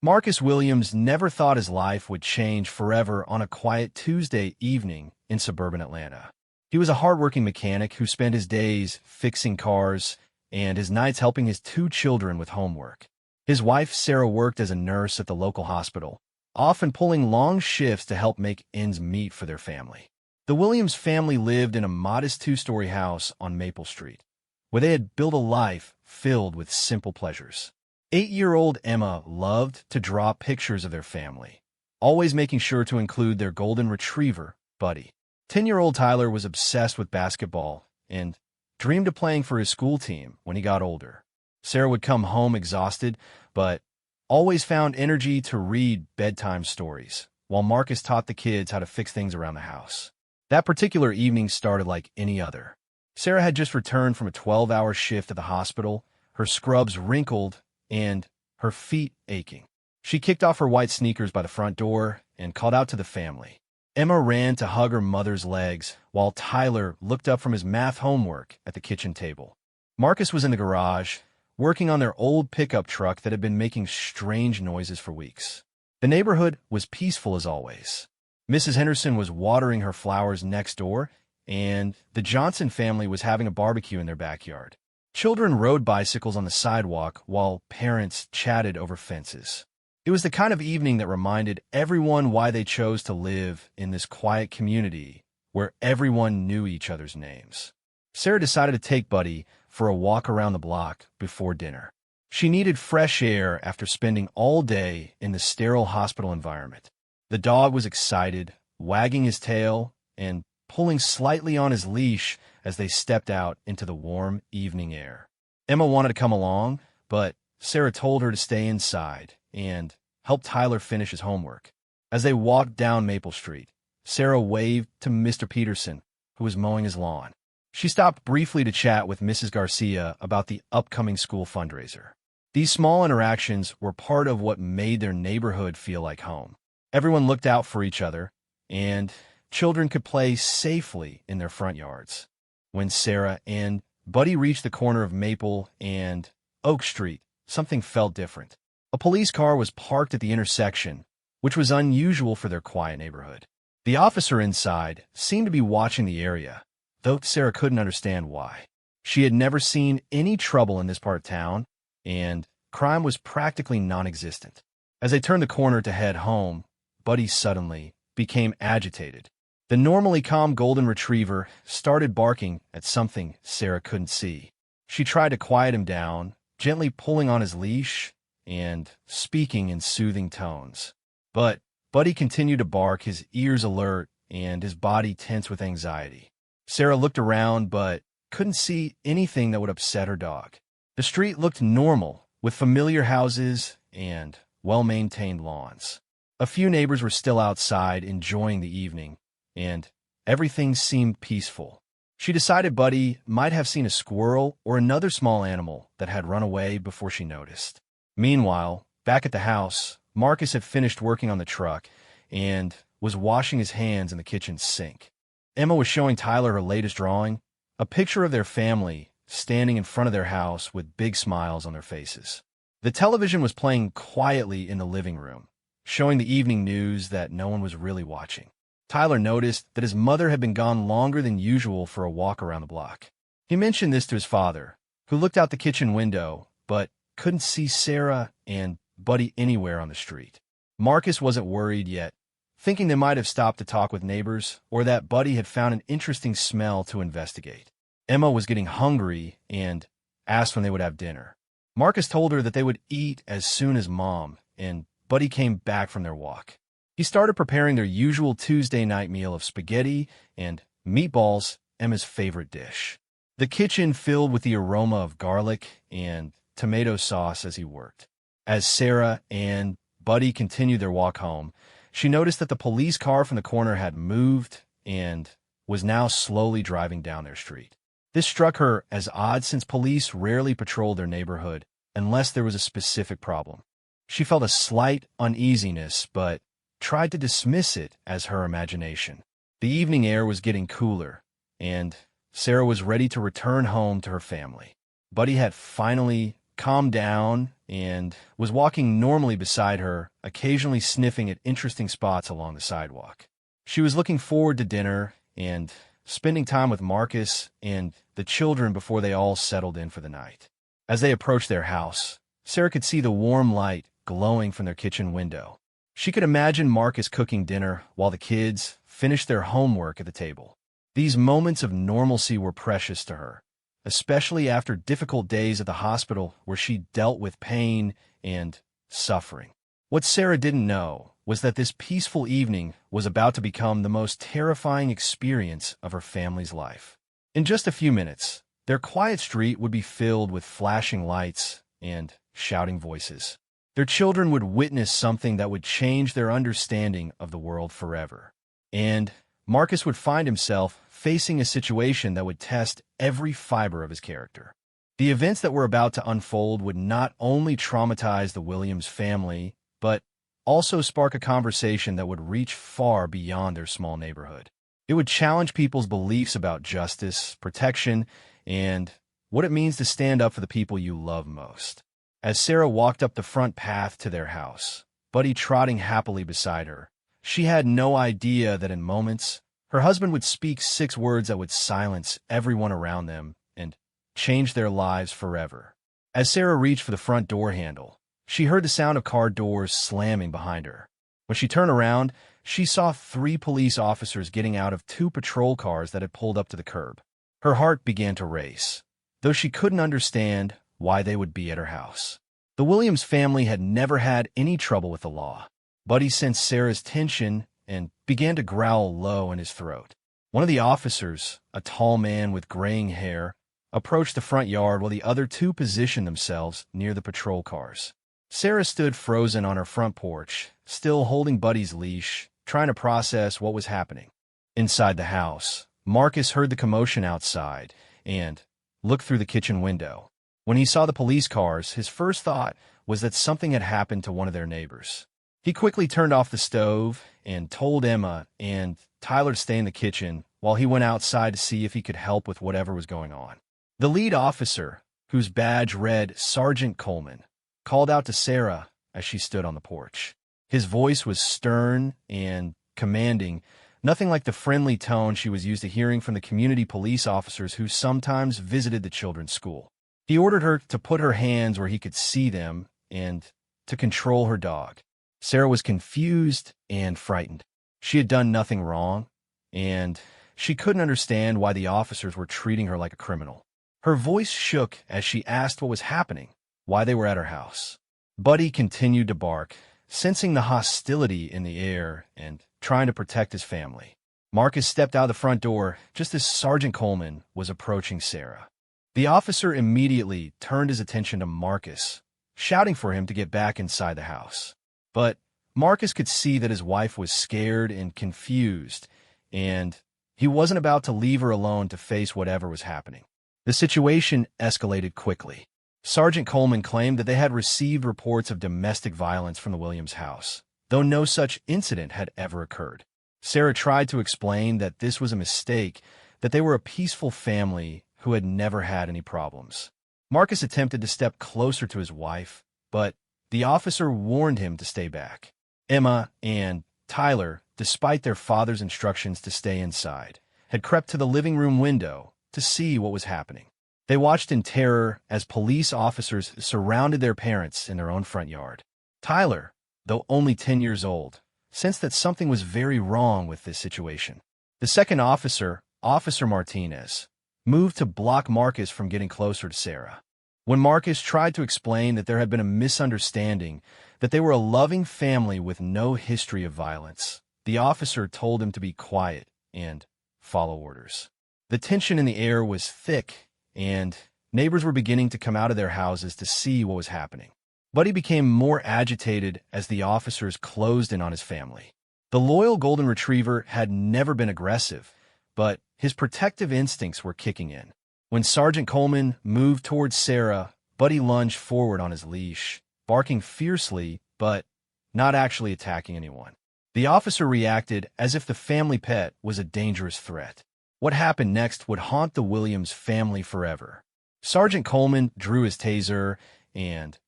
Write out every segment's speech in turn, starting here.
Marcus Williams never thought his life would change forever on a quiet Tuesday evening in suburban Atlanta. He was a hardworking mechanic who spent his days fixing cars and his nights helping his two children with homework. His wife, Sarah, worked as a nurse at the local hospital, often pulling long shifts to help make ends meet for their family. The Williams family lived in a modest two-story house on Maple Street, where they had built a life filled with simple pleasures. 8-year-old Emma loved to draw pictures of their family, always making sure to include their golden retriever, Buddy. 10-year-old Tyler was obsessed with basketball and dreamed of playing for his school team when he got older. Sarah would come home exhausted, but always found energy to read bedtime stories, while Marcus taught the kids how to fix things around the house. That particular evening started like any other. Sarah had just returned from a 12-hour shift at the hospital, her scrubs wrinkled and her feet aching. She kicked off her white sneakers by the front door and called out to the family. Emma ran to hug her mother's legs, while Tyler looked up from his math homework at the kitchen table. Marcus was in the garage, working on their old pickup truck that had been making strange noises for weeks. The neighborhood was peaceful as always. Mrs. Henderson was watering her flowers next door, and the Johnson family was having a barbecue in their backyard. Children rode bicycles on the sidewalk while parents chatted over fences. It was the kind of evening that reminded everyone why they chose to live in this quiet community where everyone knew each other's names. Sarah decided to take Buddy for a walk around the block before dinner. She needed fresh air after spending all day in the sterile hospital environment. The dog was excited, wagging his tail and pulling slightly on his leash as they stepped out into the warm evening air. Emma wanted to come along, but Sarah told her to stay inside and help Tyler finish his homework. As they walked down Maple Street, Sarah waved to Mr. Peterson, who was mowing his lawn. She stopped briefly to chat with Mrs. Garcia about the upcoming school fundraiser. These small interactions were part of what made their neighborhood feel like home. Everyone looked out for each other, and children could play safely in their front yards. When Sarah and Buddy reached the corner of Maple and Oak Street, something felt different. A police car was parked at the intersection, which was unusual for their quiet neighborhood. The officer inside seemed to be watching the area, though Sarah couldn't understand why. She had never seen any trouble in this part of town, and crime was practically non-existent. As they turned the corner to head home, Buddy suddenly became agitated. The normally calm golden retriever started barking at something Sarah couldn't see. She tried to quiet him down, gently pulling on his leash and speaking in soothing tones. But Buddy continued to bark, his ears alert and his body tense with anxiety. Sarah looked around but couldn't see anything that would upset her dog. The street looked normal, with familiar houses and well-maintained lawns. A few neighbors were still outside enjoying the evening, and everything seemed peaceful. She decided Buddy might have seen a squirrel or another small animal that had run away before she noticed. Meanwhile, back at the house, Marcus had finished working on the truck and was washing his hands in the kitchen sink. Emma was showing Tyler her latest drawing, a picture of their family standing in front of their house with big smiles on their faces. The television was playing quietly in the living room, showing the evening news that no one was really watching. Tyler noticed that his mother had been gone longer than usual for a walk around the block. He mentioned this to his father, who looked out the kitchen window, but couldn't see Sarah and Buddy anywhere on the street. Marcus wasn't worried yet, thinking they might have stopped to talk with neighbors or that Buddy had found an interesting smell to investigate. Emma was getting hungry and asked when they would have dinner. Marcus told her that they would eat as soon as Mom and Buddy came back from their walk. He started preparing their usual Tuesday night meal of spaghetti and meatballs, Emma's favorite dish. The kitchen filled with the aroma of garlic and tomato sauce as he worked. As Sarah and Buddy continued their walk home, she noticed that the police car from the corner had moved and was now slowly driving down their street. This struck her as odd since police rarely patrolled their neighborhood unless there was a specific problem. She felt a slight uneasiness, but tried to dismiss it as her imagination. The evening air was getting cooler, and Sarah was ready to return home to her family. Buddy had finally calmed down and was walking normally beside her, occasionally sniffing at interesting spots along the sidewalk. She was looking forward to dinner and spending time with Marcus and the children before they all settled in for the night. As they approached their house, Sarah could see the warm light glowing from their kitchen window. She could imagine Marcus cooking dinner while the kids finished their homework at the table. These moments of normalcy were precious to her, especially after difficult days at the hospital where she dealt with pain and suffering. What Sarah didn't know was that this peaceful evening was about to become the most terrifying experience of her family's life. In just a few minutes, their quiet street would be filled with flashing lights and shouting voices. Their children would witness something that would change their understanding of the world forever. And Marcus would find himself facing a situation that would test every fiber of his character. The events that were about to unfold would not only traumatize the Williams family, but also spark a conversation that would reach far beyond their small neighborhood. It would challenge people's beliefs about justice, protection, and what it means to stand up for the people you love most. As Sarah walked up the front path to their house, Buddy trotting happily beside her, she had no idea that in moments, her husband would speak 6 words that would silence everyone around them and change their lives forever. As Sarah reached for the front door handle, she heard the sound of car doors slamming behind her. When she turned around, she saw 3 police officers getting out of 2 patrol cars that had pulled up to the curb. Her heart began to race, though she couldn't understand why they would be at her house. The Williams family had never had any trouble with the law. Buddy sensed Sarah's tension and began to growl low in his throat. One of the officers, a tall man with graying hair, approached the front yard while the other 2 positioned themselves near the patrol cars. Sarah stood frozen on her front porch, still holding Buddy's leash, trying to process what was happening. Inside the house, Marcus heard the commotion outside and looked through the kitchen window. When he saw the police cars, his first thought was that something had happened to one of their neighbors. He quickly turned off the stove and told Emma and Tyler to stay in the kitchen while he went outside to see if he could help with whatever was going on. The lead officer, whose badge read Sergeant Coleman, called out to Sarah as she stood on the porch. His voice was stern and commanding, nothing like the friendly tone she was used to hearing from the community police officers who sometimes visited the children's school. He ordered her to put her hands where he could see them and to control her dog. Sarah was confused and frightened. She had done nothing wrong, and she couldn't understand why the officers were treating her like a criminal. Her voice shook as she asked what was happening, why they were at her house. Buddy continued to bark, sensing the hostility in the air and trying to protect his family. Marcus stepped out the front door just as Sergeant Coleman was approaching Sarah. The officer immediately turned his attention to Marcus, shouting for him to get back inside the house. But Marcus could see that his wife was scared and confused, and he wasn't about to leave her alone to face whatever was happening. The situation escalated quickly. Sergeant Coleman claimed that they had received reports of domestic violence from the Williams house, though no such incident had ever occurred. Sarah tried to explain that this was a mistake, that they were a peaceful family who had never had any problems. Marcus attempted to step closer to his wife, but the officer warned him to stay back. Emma and Tyler, despite their father's instructions to stay inside, had crept to the living room window to see what was happening. They watched in terror as police officers surrounded their parents in their own front yard. Tyler, though only 10 years old, sensed that something was very wrong with this situation. The second officer, Officer Martinez, moved to block Marcus from getting closer to Sarah. When Marcus tried to explain that there had been a misunderstanding, that they were a loving family with no history of violence, the officer told him to be quiet and follow orders. The tension in the air was thick, and neighbors were beginning to come out of their houses to see what was happening. Buddy became more agitated as the officers closed in on his family. The loyal golden retriever had never been aggressive, but his protective instincts were kicking in. When Sergeant Coleman moved towards Sarah, Buddy lunged forward on his leash, barking fiercely, but not actually attacking anyone. The officer reacted as if the family pet was a dangerous threat. What happened next would haunt the Williams family forever. Sergeant Coleman drew his taser and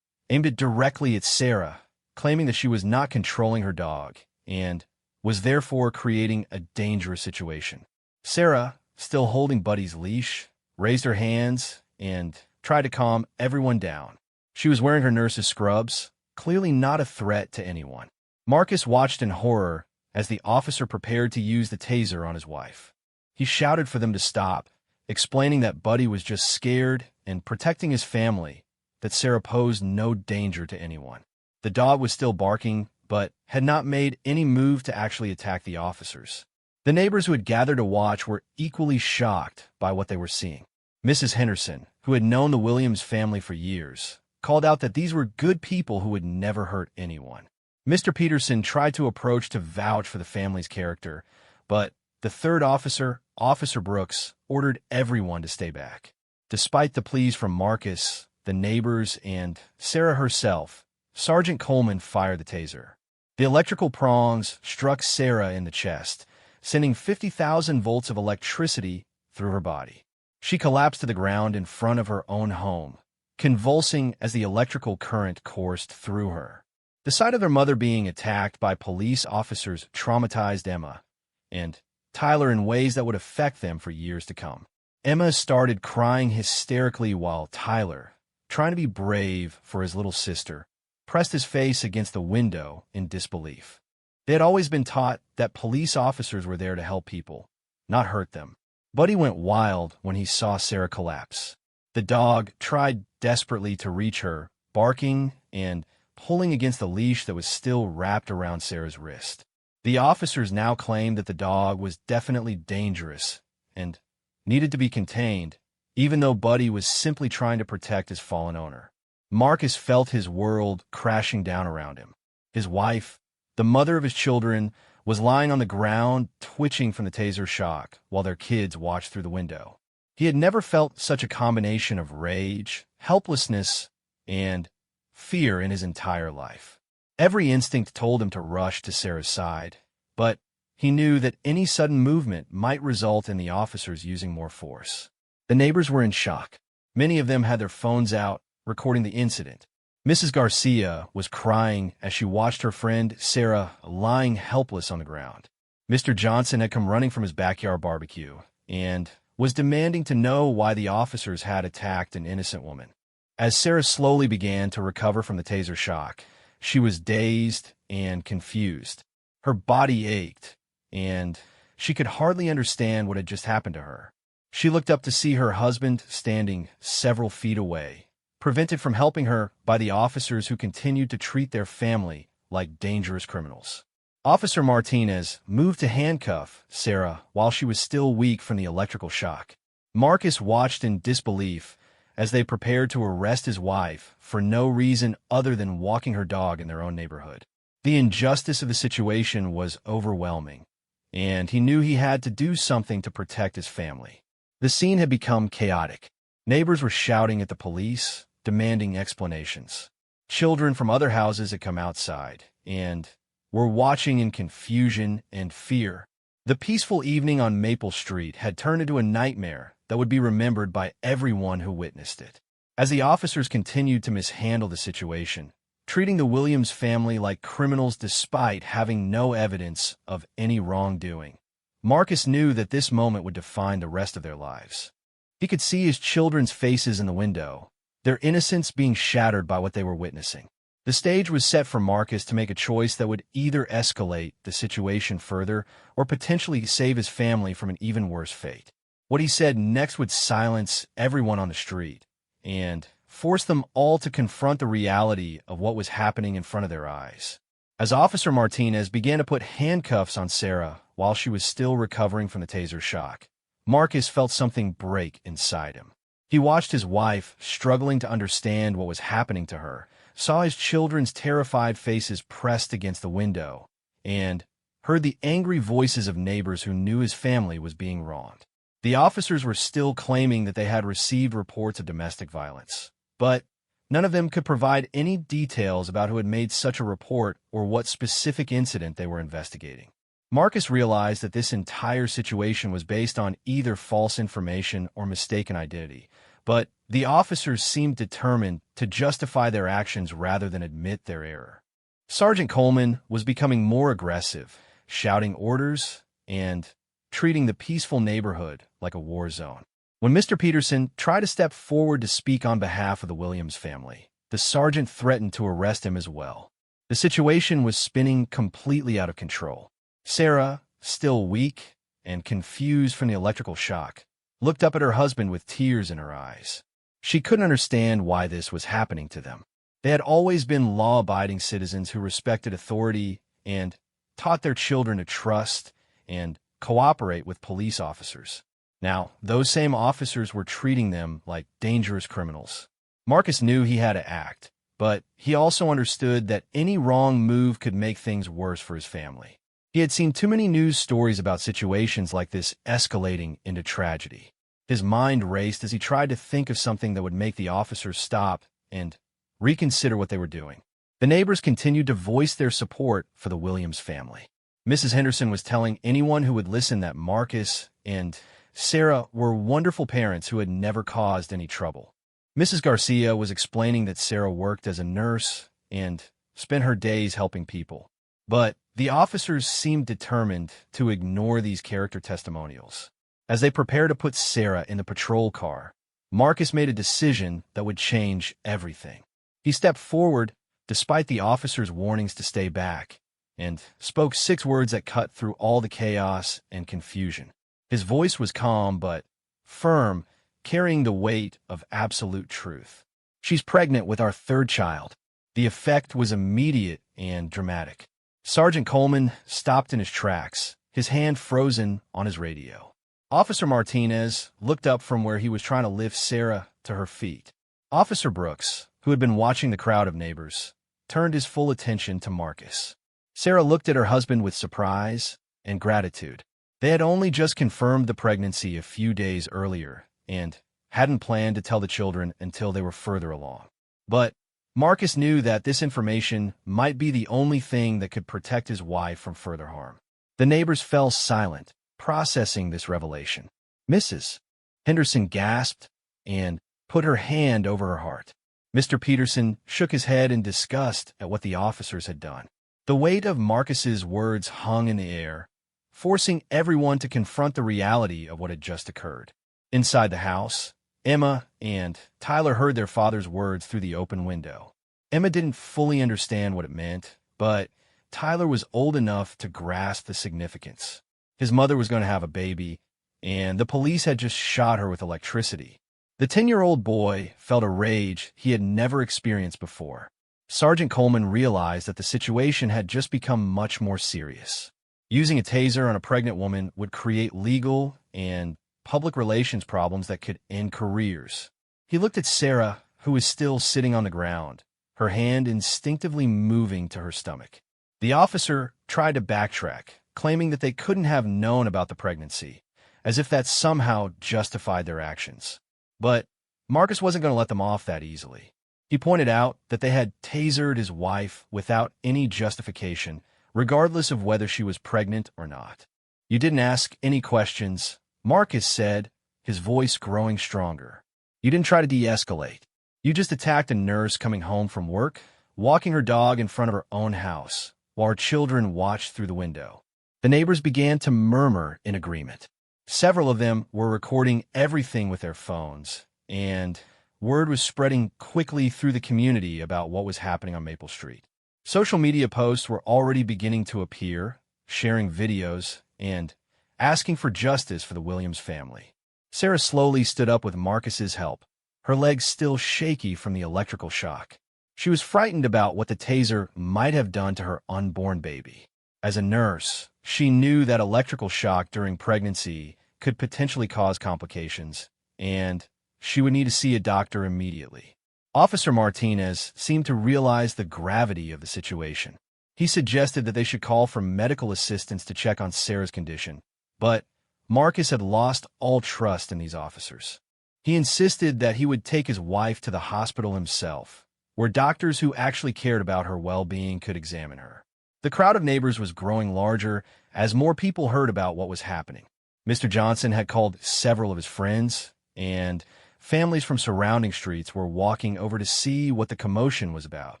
aimed it directly at Sarah, claiming that she was not controlling her dog and was therefore creating a dangerous situation. Sarah, still holding Buddy's leash, raised her hands and tried to calm everyone down. She was wearing her nurse's scrubs, clearly not a threat to anyone. Marcus watched in horror as the officer prepared to use the taser on his wife. He shouted for them to stop, explaining that Buddy was just scared and protecting his family, that Sarah posed no danger to anyone. The dog was still barking, but had not made any move to actually attack the officers. The neighbors who had gathered to watch were equally shocked by what they were seeing. Mrs. Henderson, who had known the Williams family for years, called out that these were good people who would never hurt anyone. Mr. Peterson tried to approach to vouch for the family's character, but the third officer, Officer Brooks, ordered everyone to stay back. Despite the pleas from Marcus, the neighbors, and Sarah herself, Sergeant Coleman fired the taser. The electrical prongs struck Sarah in the chest, sending 50,000 volts of electricity through her body. She collapsed to the ground in front of her own home, convulsing as the electrical current coursed through her. The sight of their mother being attacked by police officers traumatized Emma and Tyler in ways that would affect them for years to come. Emma started crying hysterically while Tyler, trying to be brave for his little sister, pressed his face against the window in disbelief. They had always been taught that police officers were there to help people, not hurt them. Buddy went wild when he saw Sarah collapse. The dog tried desperately to reach her, barking and pulling against the leash that was still wrapped around Sarah's wrist. The officers now claimed that the dog was definitely dangerous and needed to be contained, even though Buddy was simply trying to protect his fallen owner. Marcus felt his world crashing down around him. His wife, the mother of his children, was lying on the ground, twitching from the taser shock, while their kids watched through the window. He had never felt such a combination of rage, helplessness, and fear in his entire life. Every instinct told him to rush to Sarah's side, but he knew that any sudden movement might result in the officers using more force. The neighbors were in shock. Many of them had their phones out, recording the incident. Mrs. Garcia was crying as she watched her friend Sarah lying helpless on the ground. Mr. Johnson had come running from his backyard barbecue and was demanding to know why the officers had attacked an innocent woman. As Sarah slowly began to recover from the taser shock, she was dazed and confused. Her body ached, and she could hardly understand what had just happened to her. She looked up to see her husband standing several feet away, prevented from helping her by the officers who continued to treat their family like dangerous criminals. Officer Martinez moved to handcuff Sarah while she was still weak from the electrical shock. Marcus watched in disbelief as they prepared to arrest his wife for no reason other than walking her dog in their own neighborhood. The injustice of the situation was overwhelming, and he knew he had to do something to protect his family. The scene had become chaotic. Neighbors were shouting at the police, demanding explanations. Children from other houses had come outside and were watching in confusion and fear. The peaceful evening on Maple Street had turned into a nightmare that would be remembered by everyone who witnessed it. As the officers continued to mishandle the situation, treating the Williams family like criminals despite having no evidence of any wrongdoing, Marcus knew that this moment would define the rest of their lives. He could see his children's faces in the window, their innocence being shattered by what they were witnessing. The stage was set for Marcus to make a choice that would either escalate the situation further or potentially save his family from an even worse fate. What he said next would silence everyone on the street and force them all to confront the reality of what was happening in front of their eyes. As Officer Martinez began to put handcuffs on Sarah while she was still recovering from the taser shock, Marcus felt something break inside him. He watched his wife struggling to understand what was happening to her, saw his children's terrified faces pressed against the window, and heard the angry voices of neighbors who knew his family was being wronged. The officers were still claiming that they had received reports of domestic violence, but none of them could provide any details about who had made such a report or what specific incident they were investigating. Marcus realized that this entire situation was based on either false information or mistaken identity, But the officers seemed determined to justify their actions rather than admit their error. Sergeant Coleman was becoming more aggressive, shouting orders and treating the peaceful neighborhood like a war zone. When Mr. Peterson tried to step forward to speak on behalf of the Williams family, the sergeant threatened to arrest him as well. The situation was spinning completely out of control. Sarah, still weak and confused from the electrical shock, looked up at her husband with tears in her eyes. She couldn't understand why this was happening to them. They had always been law-abiding citizens who respected authority and taught their children to trust and cooperate with police officers. Now, those same officers were treating them like dangerous criminals. Marcus knew he had to act, but he also understood that any wrong move could make things worse for his family. He had seen too many news stories about situations like this escalating into tragedy. His mind raced as he tried to think of something that would make the officers stop and reconsider what they were doing. The neighbors continued to voice their support for the Williams family. Mrs. Henderson was telling anyone who would listen that Marcus and Sarah were wonderful parents who had never caused any trouble. Mrs. Garcia was explaining that Sarah worked as a nurse and spent her days helping people. But the officers seemed determined to ignore these character testimonials. As they prepared to put Sarah in the patrol car, Marcus made a decision that would change everything. He stepped forward, despite the officers' warnings to stay back, and spoke 6 words that cut through all the chaos and confusion. His voice was calm but firm, carrying the weight of absolute truth. "She's pregnant with our 3rd child." The effect was immediate and dramatic. Sergeant Coleman stopped in his tracks, his hand frozen on his radio. Officer Martinez looked up from where he was trying to lift Sarah to her feet. Officer Brooks, who had been watching the crowd of neighbors, turned his full attention to Marcus. Sarah looked at her husband with surprise and gratitude. They had only just confirmed the pregnancy a few days earlier and hadn't planned to tell the children until they were further along. But Marcus knew that this information might be the only thing that could protect his wife from further harm. The neighbors fell silent, processing this revelation. Mrs. Henderson gasped and put her hand over her heart. Mr. Peterson shook his head in disgust at what the officers had done. The weight of Marcus's words hung in the air, forcing everyone to confront the reality of what had just occurred. Inside the house, Emma and Tyler heard their father's words through the open window. Emma didn't fully understand what it meant, but Tyler was old enough to grasp the significance. His mother was going to have a baby, and the police had just shot her with electricity. The 10-year-old boy felt a rage he had never experienced before. Sergeant Coleman realized that the situation had just become much more serious. Using a taser on a pregnant woman would create legal and public relations problems that could end careers. He looked at Sarah, who was still sitting on the ground, her hand instinctively moving to her stomach. The officer tried to backtrack, claiming that they couldn't have known about the pregnancy, as if that somehow justified their actions. But Marcus wasn't going to let them off that easily. He pointed out that they had tasered his wife without any justification, regardless of whether she was pregnant or not. "You didn't ask any questions," Marcus said, his voice growing stronger. "You didn't try to de-escalate. You just attacked a nurse coming home from work, walking her dog in front of her own house, while her children watched through the window." The neighbors began to murmur in agreement. Several of them were recording everything with their phones, and word was spreading quickly through the community about what was happening on Maple Street. Social media posts were already beginning to appear, sharing videos and asking for justice for the Williams family. Sarah slowly stood up with Marcus's help, her legs still shaky from the electrical shock. She was frightened about what the taser might have done to her unborn baby. As a nurse, she knew that electrical shock during pregnancy could potentially cause complications, and she would need to see a doctor immediately. Officer Martinez seemed to realize the gravity of the situation. He suggested that they should call for medical assistance to check on Sarah's condition, but Marcus had lost all trust in these officers. He insisted that he would take his wife to the hospital himself, where doctors who actually cared about her well-being could examine her. The crowd of neighbors was growing larger as more people heard about what was happening. Mr. Johnson had called several of his friends, and families from surrounding streets were walking over to see what the commotion was about.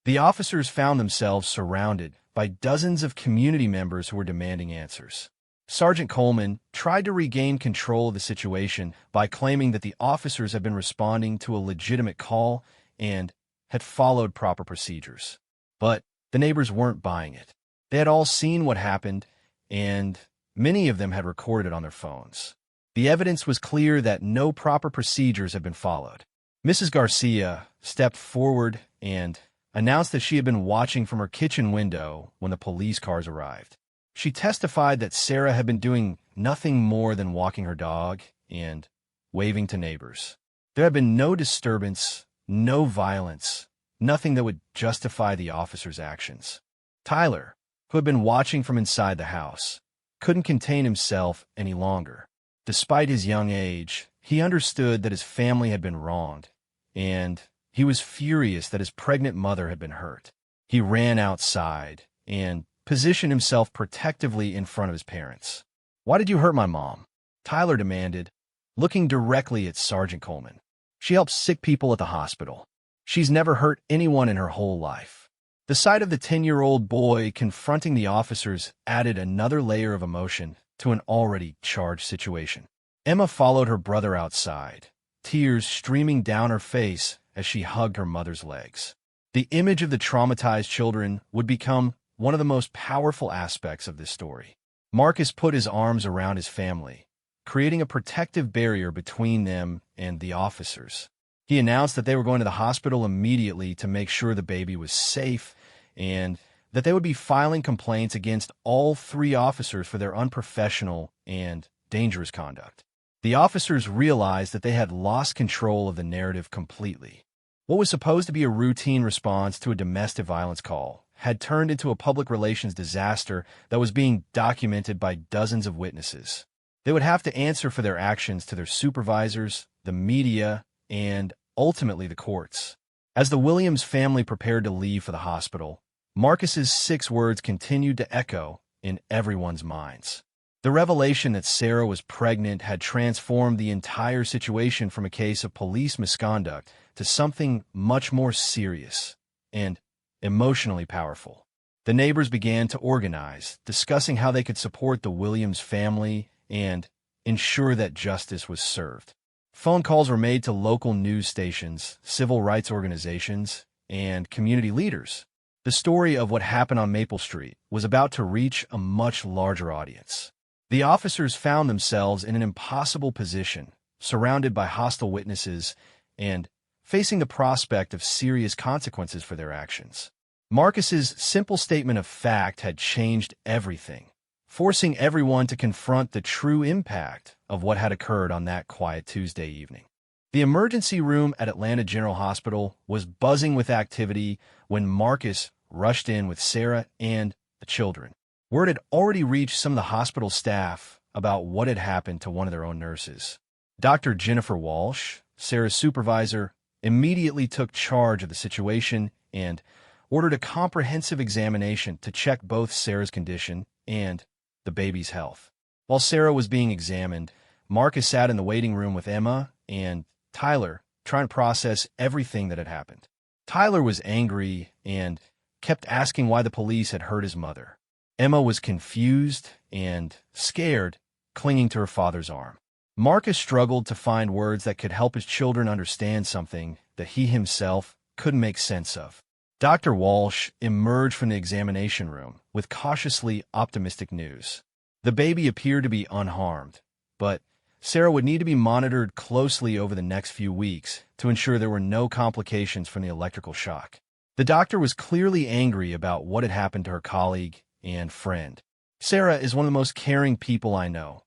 The officers found themselves surrounded by dozens of community members who were demanding answers. Sergeant Coleman tried to regain control of the situation by claiming that the officers had been responding to a legitimate call and had followed proper procedures. But the neighbors weren't buying it. They had all seen what happened, and many of them had recorded it on their phones. The evidence was clear that no proper procedures had been followed. Mrs. Garcia stepped forward and announced that she had been watching from her kitchen window when the police cars arrived. She testified that Sarah had been doing nothing more than walking her dog and waving to neighbors. There had been no disturbance, no violence, nothing that would justify the officers' actions. Tyler, who had been watching from inside the house, couldn't contain himself any longer. Despite his young age, he understood that his family had been wronged, and he was furious that his pregnant mother had been hurt. He ran outside and positioned himself protectively in front of his parents. "Why did you hurt my mom?" Tyler demanded, looking directly at Sergeant Coleman. "She helps sick people at the hospital. She's never hurt anyone in her whole life." The sight of the 10-year-old boy confronting the officers added another layer of emotion to an already charged situation. Emma followed her brother outside, tears streaming down her face as she hugged her mother's legs. The image of the traumatized children would become one of the most powerful aspects of this story. Marcus put his arms around his family, creating a protective barrier between them and the officers. He announced that they were going to the hospital immediately to make sure the baby was safe and that they would be filing complaints against all 3 officers for their unprofessional and dangerous conduct. The officers realized that they had lost control of the narrative completely. What was supposed to be a routine response to a domestic violence call had turned into a public relations disaster that was being documented by dozens of witnesses. They would have to answer for their actions to their supervisors, the media, and ultimately the courts. As the Williams family prepared to leave for the hospital, Marcus's 6 words continued to echo in everyone's minds. The revelation that Sarah was pregnant had transformed the entire situation from a case of police misconduct to something much more serious and emotionally powerful. The neighbors began to organize, discussing how they could support the Williams family and ensure that justice was served. Phone calls were made to local news stations, civil rights organizations, and community leaders. The story of what happened on Maple Street was about to reach a much larger audience. The officers found themselves in an impossible position, surrounded by hostile witnesses and facing the prospect of serious consequences for their actions. Marcus's simple statement of fact had changed everything, forcing everyone to confront the true impact of what had occurred on that quiet Tuesday evening. The emergency room at Atlanta General Hospital was buzzing with activity when Marcus rushed in with Sarah and the children. Word had already reached some of the hospital staff about what had happened to one of their own nurses. Dr. Jennifer Walsh, Sarah's supervisor, immediately took charge of the situation and ordered a comprehensive examination to check both Sarah's condition and the baby's health. While Sarah was being examined, Marcus sat in the waiting room with Emma and Tyler, trying to process everything that had happened. Tyler was angry and kept asking why the police had hurt his mother. Emma was confused and scared, clinging to her father's arm. Marcus struggled to find words that could help his children understand something that he himself couldn't make sense of. Dr. Walsh emerged from the examination room with cautiously optimistic news. The baby appeared to be unharmed, but Sarah would need to be monitored closely over the next few weeks to ensure there were no complications from the electrical shock. The doctor was clearly angry about what had happened to her colleague and friend. "Sarah is one of the most caring people I know,"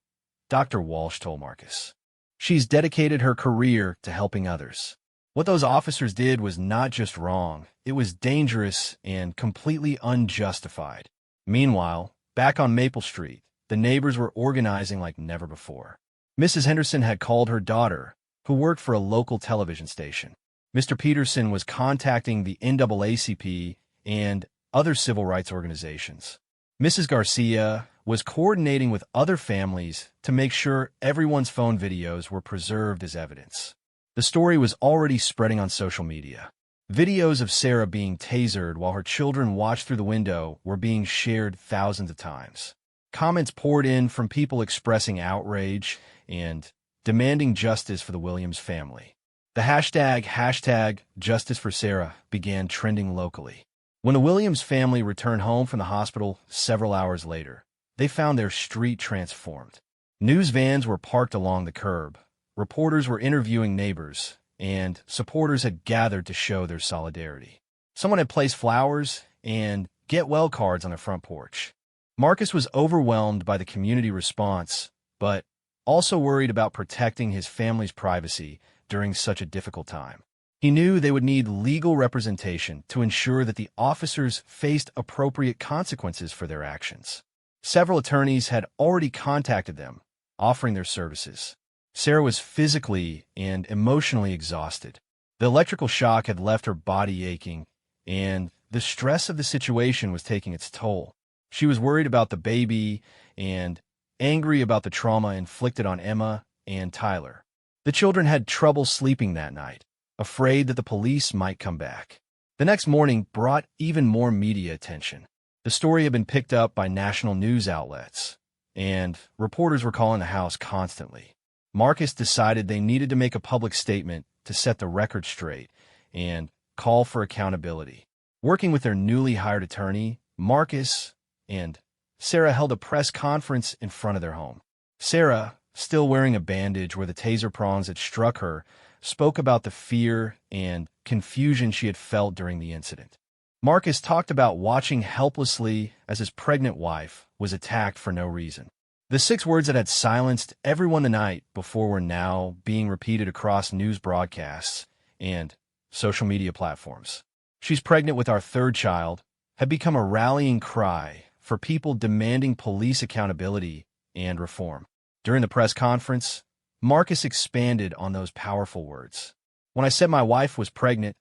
Dr. Walsh told Marcus. "She's dedicated her career to helping others. What those officers did was not just wrong, it was dangerous and completely unjustified." Meanwhile, back on Maple Street, the neighbors were organizing like never before. Mrs. Henderson had called her daughter, who worked for a local television station. Mr. Peterson was contacting the NAACP and other civil rights organizations. Mrs. Garcia was coordinating with other families to make sure everyone's phone videos were preserved as evidence. The story was already spreading on social media. Videos of Sarah being tasered while her children watched through the window were being shared thousands of times. Comments poured in from people expressing outrage and demanding justice for the Williams family. The hashtag Justice for Sarah began trending locally. When the Williams family returned home from the hospital several hours later, they found their street transformed. News vans were parked along the curb. Reporters were interviewing neighbors, and supporters had gathered to show their solidarity. Someone had placed flowers and get well cards on their front porch. Marcus was overwhelmed by the community response, but also worried about protecting his family's privacy during such a difficult time. He knew they would need legal representation to ensure that the officers faced appropriate consequences for their actions. Several attorneys had already contacted them, offering their services. Sarah was physically and emotionally exhausted. The electrical shock had left her body aching, and the stress of the situation was taking its toll. She was worried about the baby and angry about the trauma inflicted on Emma and Tyler. The children had trouble sleeping that night, afraid that the police might come back. The next morning brought even more media attention. The story had been picked up by national news outlets, and reporters were calling the house constantly. Marcus decided they needed to make a public statement to set the record straight and call for accountability. Working with their newly hired attorney, Marcus and Sarah held a press conference in front of their home. Sarah, still wearing a bandage where the taser prongs had struck her, spoke about the fear and confusion she had felt during the incident. Marcus talked about watching helplessly as his pregnant wife was attacked for no reason. The 6 words that had silenced everyone the night before were now being repeated across news broadcasts and social media platforms. "She's pregnant with our 3rd child" had become a rallying cry for people demanding police accountability and reform. During the press conference, Marcus expanded on those powerful words. "When I said my wife was pregnant,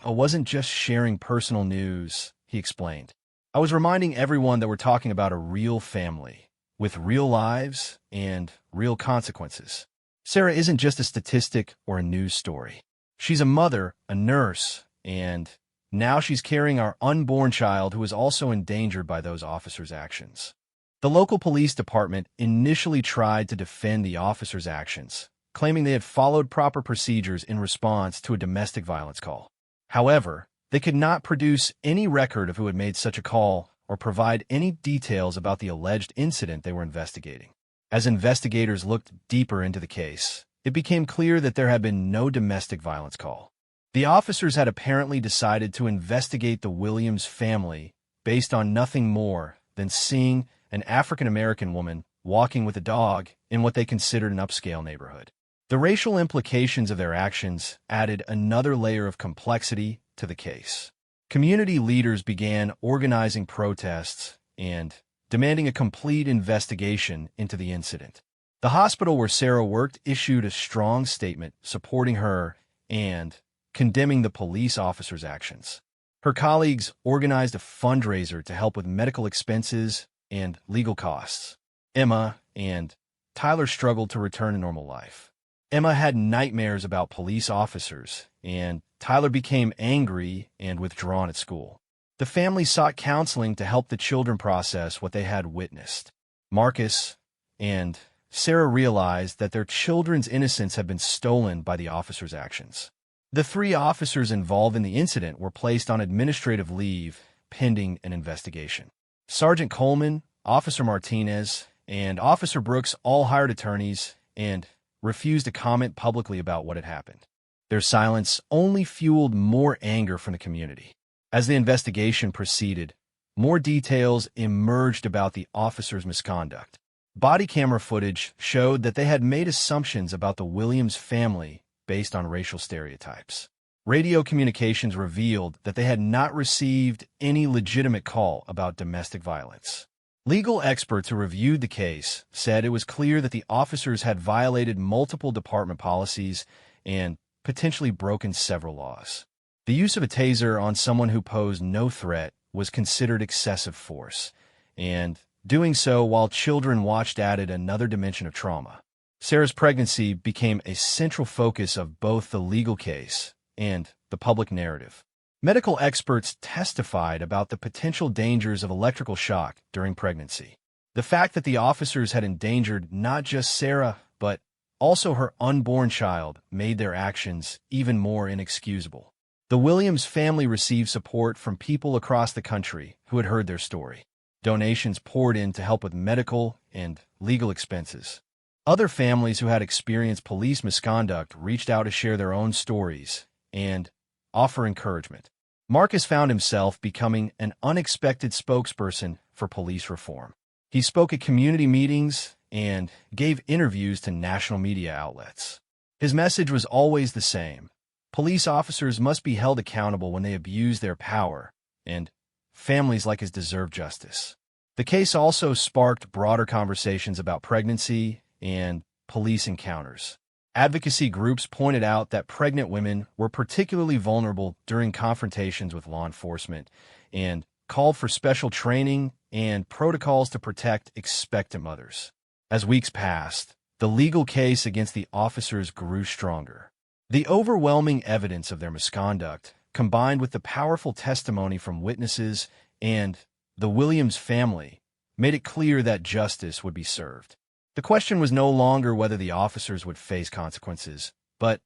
I wasn't just sharing personal news," he explained. "I was reminding everyone that we're talking about a real family, with real lives and real consequences. Sarah isn't just a statistic or a news story. She's a mother, a nurse, and now she's carrying our unborn child who is also endangered by those officers' actions." The local police department initially tried to defend the officers' actions, claiming they had followed proper procedures in response to a domestic violence call. However, they could not produce any record of who had made such a call or provide any details about the alleged incident they were investigating. As investigators looked deeper into the case, it became clear that there had been no domestic violence call. The officers had apparently decided to investigate the Williams family based on nothing more than seeing an African-American woman walking with a dog in what they considered an upscale neighborhood. The racial implications of their actions added another layer of complexity to the case. Community leaders began organizing protests and demanding a complete investigation into the incident. The hospital where Sarah worked issued a strong statement supporting her and condemning the police officers' actions. Her colleagues organized a fundraiser to help with medical expenses and legal costs. Emma and Tyler struggled to return to normal life. Emma had nightmares about police officers, and Tyler became angry and withdrawn at school. The family sought counseling to help the children process what they had witnessed. Marcus and Sarah realized that their children's innocence had been stolen by the officers' actions. The 3 officers involved in the incident were placed on administrative leave pending an investigation. Sergeant Coleman, Officer Martinez, and Officer Brooks all hired attorneys and refused to comment publicly about what had happened. Their silence only fueled more anger from the community. As the investigation proceeded, more details emerged about the officers' misconduct. Body camera footage showed that they had made assumptions about the Williams family based on racial stereotypes. Radio communications revealed that they had not received any legitimate call about domestic violence. Legal experts who reviewed the case said it was clear that the officers had violated multiple department policies and potentially broken several laws. The use of a taser on someone who posed no threat was considered excessive force, and doing so while children watched added another dimension of trauma. Sarah's pregnancy became a central focus of both the legal case and the public narrative. Medical experts testified about the potential dangers of electrical shock during pregnancy. The fact that the officers had endangered not just Sarah, but also her unborn child made their actions even more inexcusable. The Williams family received support from people across the country who had heard their story. Donations poured in to help with medical and legal expenses. Other families who had experienced police misconduct reached out to share their own stories and offer encouragement. Marcus found himself becoming an unexpected spokesperson for police reform. He spoke at community meetings and gave interviews to national media outlets. His message was always the same: police officers must be held accountable when they abuse their power, and families like his deserve justice. The case also sparked broader conversations about pregnancy and police encounters. Advocacy groups pointed out that pregnant women were particularly vulnerable during confrontations with law enforcement and called for special training and protocols to protect expectant mothers. As weeks passed, the legal case against the officers grew stronger. The overwhelming evidence of their misconduct, combined with the powerful testimony from witnesses and the Williams family, made it clear that justice would be served. The question was no longer whether the officers would face consequences, but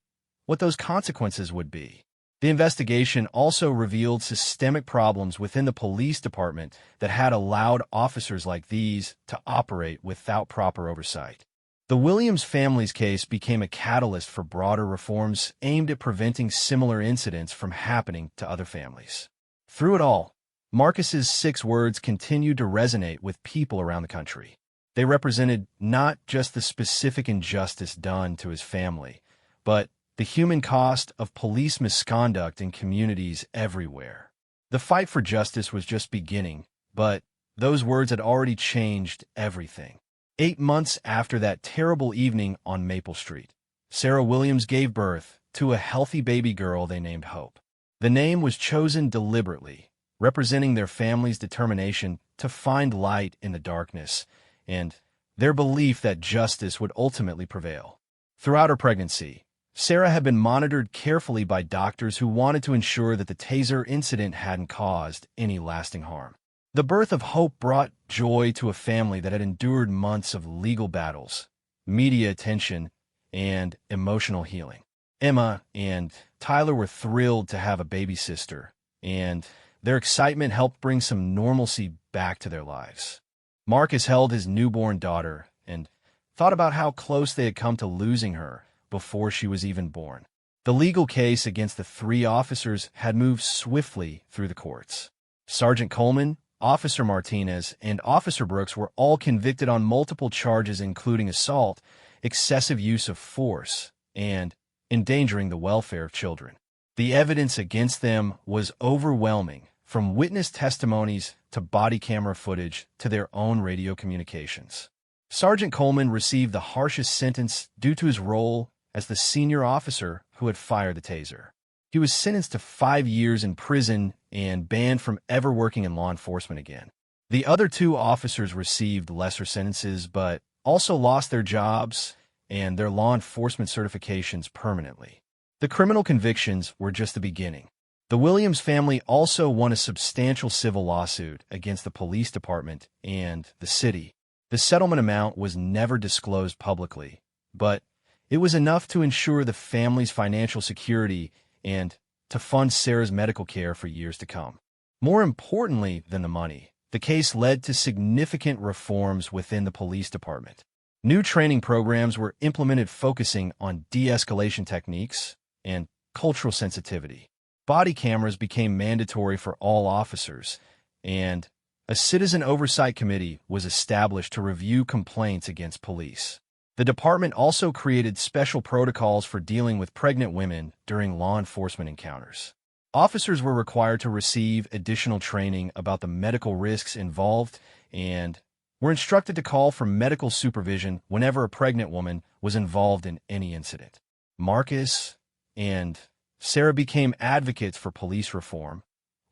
what those consequences would be. The investigation also revealed systemic problems within the police department that had allowed officers like these to operate without proper oversight. The Williams family's case became a catalyst for broader reforms aimed at preventing similar incidents from happening to other families. Through it all, Marcus's 6 words continued to resonate with people around the country. They represented not just the specific injustice done to his family, but the human cost of police misconduct in communities everywhere. The fight for justice was just beginning, but those words had already changed everything. 8 months after that terrible evening on Maple Street, Sarah Williams gave birth to a healthy baby girl they named Hope. The name was chosen deliberately, representing their family's determination to find light in the darkness and their belief that justice would ultimately prevail. Throughout her pregnancy, Sarah had been monitored carefully by doctors who wanted to ensure that the Taser incident hadn't caused any lasting harm. The birth of Hope brought joy to a family that had endured months of legal battles, media attention, and emotional healing. Emma and Tyler were thrilled to have a baby sister, and their excitement helped bring some normalcy back to their lives. Marcus held his newborn daughter and thought about how close they had come to losing her before she was even born. The legal case against the 3 officers had moved swiftly through the courts. Sergeant Coleman, Officer Martinez, and Officer Brooks were all convicted on multiple charges including assault, excessive use of force, and endangering the welfare of children. The evidence against them was overwhelming, from witness testimonies to body camera footage to their own radio communications. Sergeant Coleman received the harshest sentence due to his role as the senior officer who had fired the Taser. He was sentenced to 5 years in prison and banned from ever working in law enforcement again. The other 2 officers received lesser sentences, but also lost their jobs and their law enforcement certifications permanently. The criminal convictions were just the beginning. The Williams family also won a substantial civil lawsuit against the police department and the city. The settlement amount was never disclosed publicly, but it was enough to ensure the family's financial security and to fund Sarah's medical care for years to come. More importantly than the money, the case led to significant reforms within the police department. New training programs were implemented focusing on de-escalation techniques and cultural sensitivity. Body cameras became mandatory for all officers, and a citizen oversight committee was established to review complaints against police. The department also created special protocols for dealing with pregnant women during law enforcement encounters. Officers were required to receive additional training about the medical risks involved and were instructed to call for medical supervision whenever a pregnant woman was involved in any incident. Marcus and Sarah became advocates for police reform,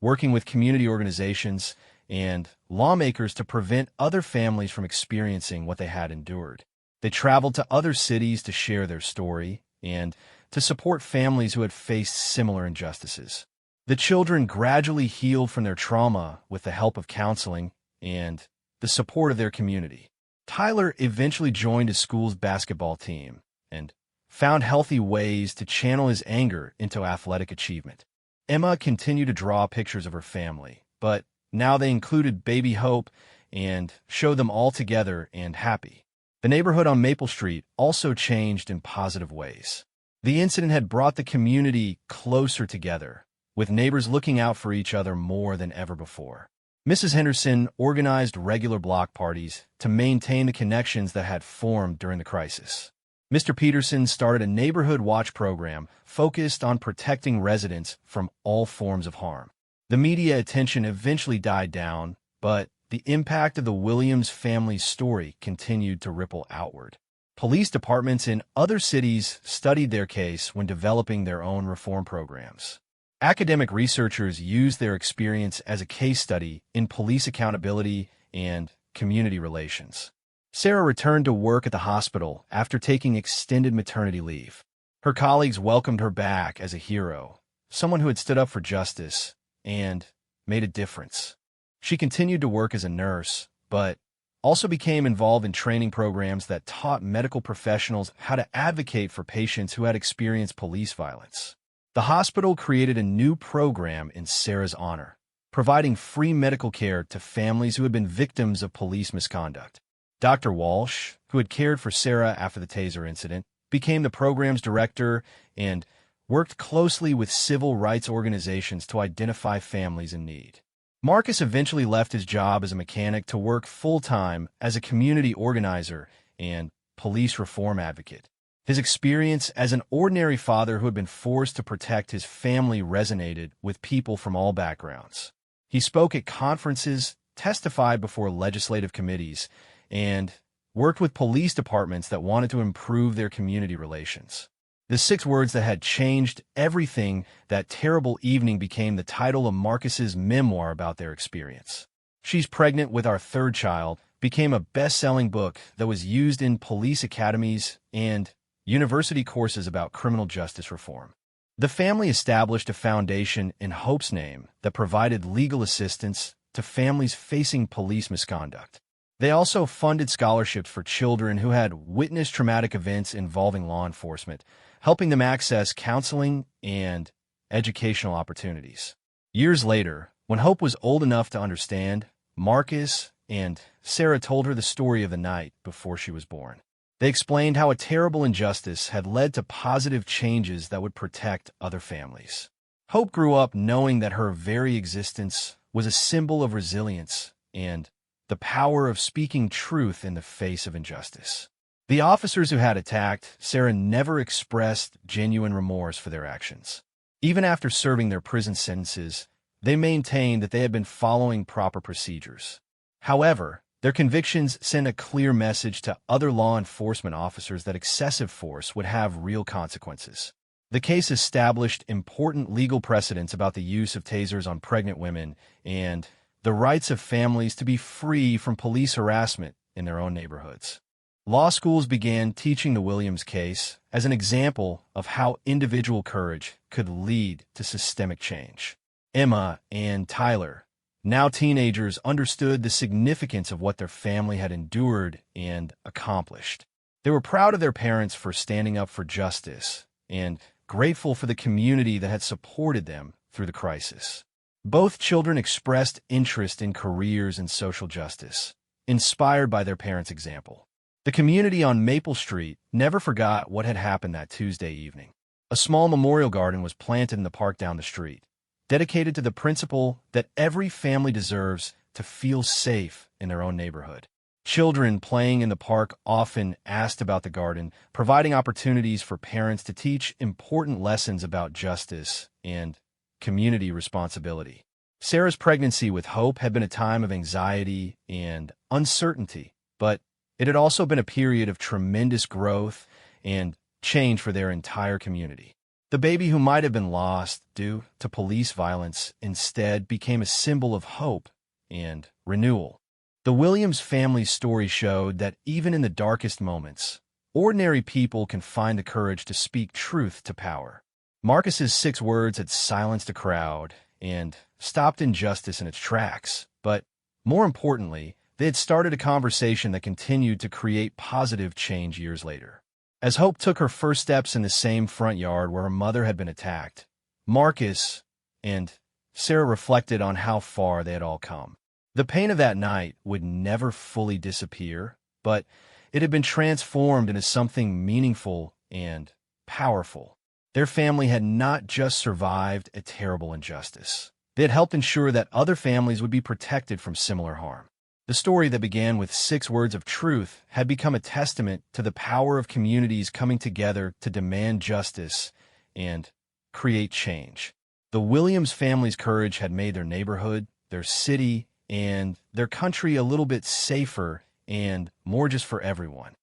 working with community organizations and lawmakers to prevent other families from experiencing what they had endured. They traveled to other cities to share their story and to support families who had faced similar injustices. The children gradually healed from their trauma with the help of counseling and the support of their community. Tyler eventually joined his school's basketball team and found healthy ways to channel his anger into athletic achievement. Emma continued to draw pictures of her family, but now they included baby Hope and showed them all together and happy. The neighborhood on Maple Street also changed in positive ways. The incident had brought the community closer together, with neighbors looking out for each other more than ever before. Mrs. Henderson organized regular block parties to maintain the connections that had formed during the crisis. Mr. Peterson started a neighborhood watch program focused on protecting residents from all forms of harm. The media attention eventually died down, but the impact of the Williams family's story continued to ripple outward. Police departments in other cities studied their case when developing their own reform programs. Academic researchers used their experience as a case study in police accountability and community relations. Sarah returned to work at the hospital after taking extended maternity leave. Her colleagues welcomed her back as a hero, someone who had stood up for justice and made a difference. She continued to work as a nurse, but also became involved in training programs that taught medical professionals how to advocate for patients who had experienced police violence. The hospital created a new program in Sarah's honor, providing free medical care to families who had been victims of police misconduct. Dr. Walsh, who had cared for Sarah after the Taser incident, became the program's director and worked closely with civil rights organizations to identify families in need. Marcus eventually left his job as a mechanic to work full-time as a community organizer and police reform advocate. His experience as an ordinary father who had been forced to protect his family resonated with people from all backgrounds. He spoke at conferences, testified before legislative committees, and worked with police departments that wanted to improve their community relations. The 6 words that had changed everything that terrible evening became the title of Marcus's memoir about their experience. She's Pregnant with Our Third Child became a best-selling book that was used in police academies and university courses about criminal justice reform. The family established a foundation in Hope's name that provided legal assistance to families facing police misconduct. They also funded scholarships for children who had witnessed traumatic events involving law enforcement, helping them access counseling and educational opportunities. Years later, when Hope was old enough to understand, Marcus and Sarah told her the story of the night before she was born. They explained how a terrible injustice had led to positive changes that would protect other families. Hope grew up knowing that her very existence was a symbol of resilience and the power of speaking truth in the face of injustice. The officers who had attacked Sarah never expressed genuine remorse for their actions. Even after serving their prison sentences, they maintained that they had been following proper procedures. However, their convictions sent a clear message to other law enforcement officers that excessive force would have real consequences. The case established important legal precedents about the use of tasers on pregnant women and the rights of families to be free from police harassment in their own neighborhoods. Law schools began teaching the Williams case as an example of how individual courage could lead to systemic change. Emma and Tyler, now teenagers, understood the significance of what their family had endured and accomplished. They were proud of their parents for standing up for justice and grateful for the community that had supported them through the crisis. Both children expressed interest in careers and social justice, inspired by their parents' example. The community on Maple Street never forgot what had happened that Tuesday evening. A small memorial garden was planted in the park down the street, dedicated to the principle that every family deserves to feel safe in their own neighborhood. Children playing in the park often asked about the garden, providing opportunities for parents to teach important lessons about justice and community responsibility. Sarah's pregnancy with Hope had been a time of anxiety and uncertainty, but it had also been a period of tremendous growth and change for their entire community. The baby who might have been lost due to police violence instead became a symbol of hope and renewal. The Williams family's story showed that even in the darkest moments, ordinary people can find the courage to speak truth to power. Marcus's 6 words had silenced a crowd and stopped injustice in its tracks, but more importantly, they had started a conversation that continued to create positive change years later. As Hope took her first steps in the same front yard where her mother had been attacked, Marcus and Sarah reflected on how far they had all come. The pain of that night would never fully disappear, but it had been transformed into something meaningful and powerful. Their family had not just survived a terrible injustice. They had helped ensure that other families would be protected from similar harm. The story that began with 6 words of truth had become a testament to the power of communities coming together to demand justice and create change. The Williams family's courage had made their neighborhood, their city, and their country a little bit safer and more just for everyone.